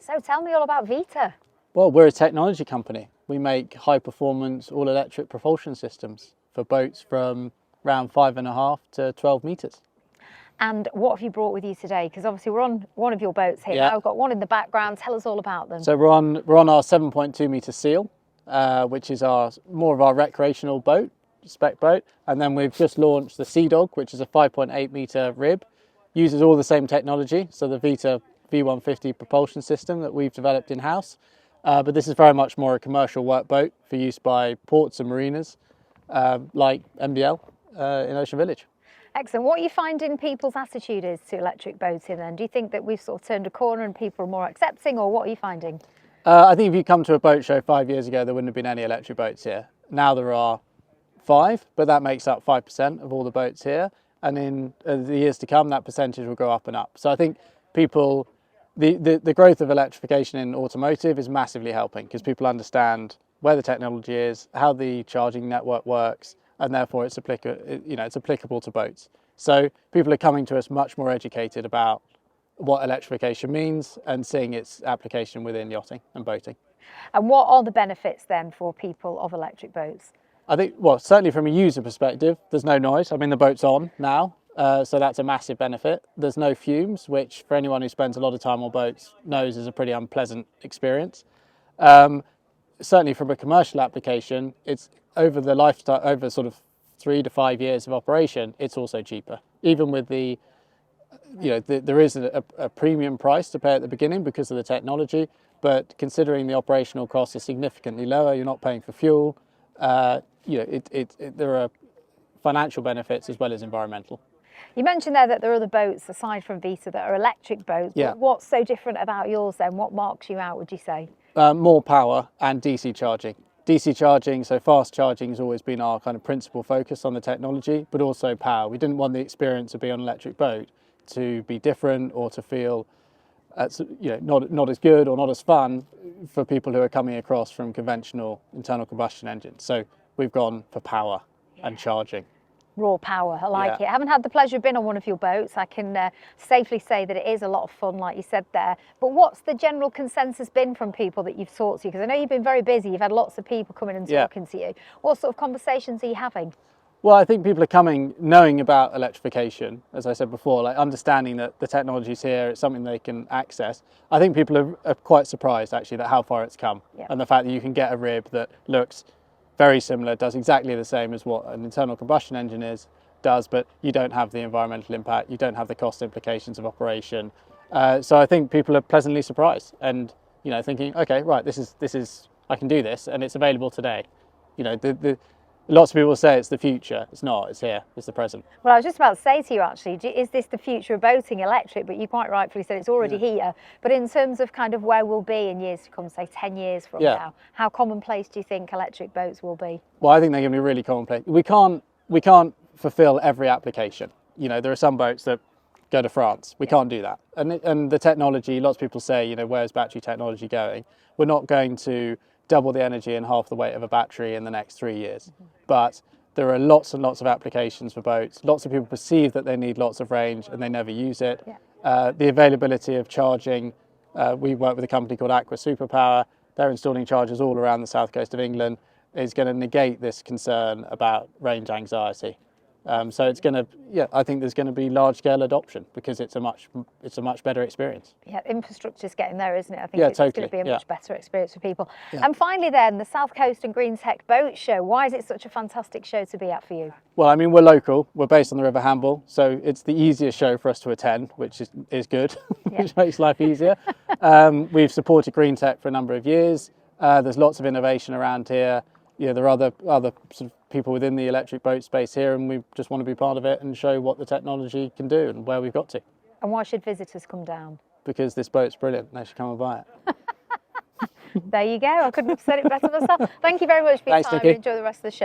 So tell me all about VITA. Well, we're a technology company. We make high-performance all-electric propulsion systems for boats from around 5.5 to 12 metres. And what have you brought with you today? Because obviously we're on one of your boats here. Yeah. Now we've got one in the background. Tell us all about them. So we're on our 7.2 metre Seal, which is more of our recreational boat, spec boat. And then we've just launched the Sea Dog, which is a 5.8 metre rib. Uses all the same technology, so the VITA V150 propulsion system that we've developed in-house. But this is very much more a commercial workboat for use by ports and marinas, like MBL in Ocean Village. Excellent. What are you finding people's attitude is to electric boating then? Do you think that we've sort of turned a corner and people are more accepting, or what are you finding? I think if you come to a boat show 5 years ago, there wouldn't have been any electric boats here. Now there are 5, but that makes up 5% of all the boats here. And in the years to come, that percentage will go up and up. So I think people, the growth of electrification in automotive is massively helping because people understand where the technology is, how the charging network works, and therefore it's applicable to boats. So people are coming to us much more educated about what electrification means and seeing its application within yachting and boating. And what are the benefits then for people of electric boats? I think, well, certainly from a user perspective, there's no noise. I mean, the boat's on now, so that's a massive benefit. There's no fumes, which for anyone who spends a lot of time on boats knows is a pretty unpleasant experience. Certainly from a commercial application, it's over the lifetime, over sort of 3 to 5 years of operation, it's also cheaper. Even with there is a premium price to pay at the beginning because of the technology, but considering the operational costs are significantly lower, you're not paying for fuel. There are financial benefits as well as environmental. You mentioned there that there are other boats aside from VITA that are electric boats. Yeah. But what's so different about yours then? What marks you out, would you say? More power and DC charging. DC charging, so fast charging, has always been our kind of principal focus on the technology, but also power. We didn't want the experience of being on an electric boat to be different or to feel not as good or not as fun for people who are coming across from conventional internal combustion engines. So we've gone for power and charging. Raw power, I like Yeah. it. I haven't had the pleasure of being on one of your boats. I can safely say that it is a lot of fun, like you said there. But what's the general consensus been from people that you've talked to? Because I know you've been very busy. You've had lots of people coming and talking to you. What sort of conversations are you having? Well, I think people are coming knowing about electrification, as I said before, like understanding that the technology's here, it's something they can access. I think people are quite surprised actually that how far it's come, and the fact that you can get a rib that looks very similar, does exactly the same as what an internal combustion engine does, but you don't have the environmental impact, you don't have the cost implications of operation. So I think people are pleasantly surprised and thinking, okay, right, this is I can do this, and it's available today. Lots of people say it's the future. It's not. It's here. It's the present. Well, I was just about to say to you, actually, is this the future of boating, electric? But you quite rightfully said it's already here. But in terms of kind of where we'll be in years to come, say 10 years from now, how commonplace do you think electric boats will be? Well, I think they're going to be really commonplace. We can't fulfill every application. There are some boats that go to France. We can't do that. And the technology, lots of people say, where's battery technology going? We're not going to double the energy and half the weight of a battery in the next 3 years. But there are lots and lots of applications for boats. Lots of people perceive that they need lots of range and they never use it. The availability of charging, we work with a company called Aqua Superpower. They're installing chargers all around the south coast of England, is going to negate this concern about range anxiety. So it's going to, I think there's going to be large-scale adoption because it's a much better experience. Yeah, infrastructure's getting there, isn't it? I think it's totally. going to be a much better experience for people. And finally then, the South Coast and Greentech Boat Show. Why is it such a fantastic show to be at for you? Well, I mean, we're local. We're based on the River Hamble, so it's the easiest show for us to attend, which is good, which makes life easier. We've supported Greentech for a number of years. There's lots of innovation around here. There are other sort of people within the electric boat space here, and we just want to be part of it and show what the technology can do and where we've got to. And why should visitors come down? Because this boat's brilliant. They should come and buy it. There you go. I couldn't have said it better myself. Thank you very much for your time. Nikki. Enjoy the rest of the show.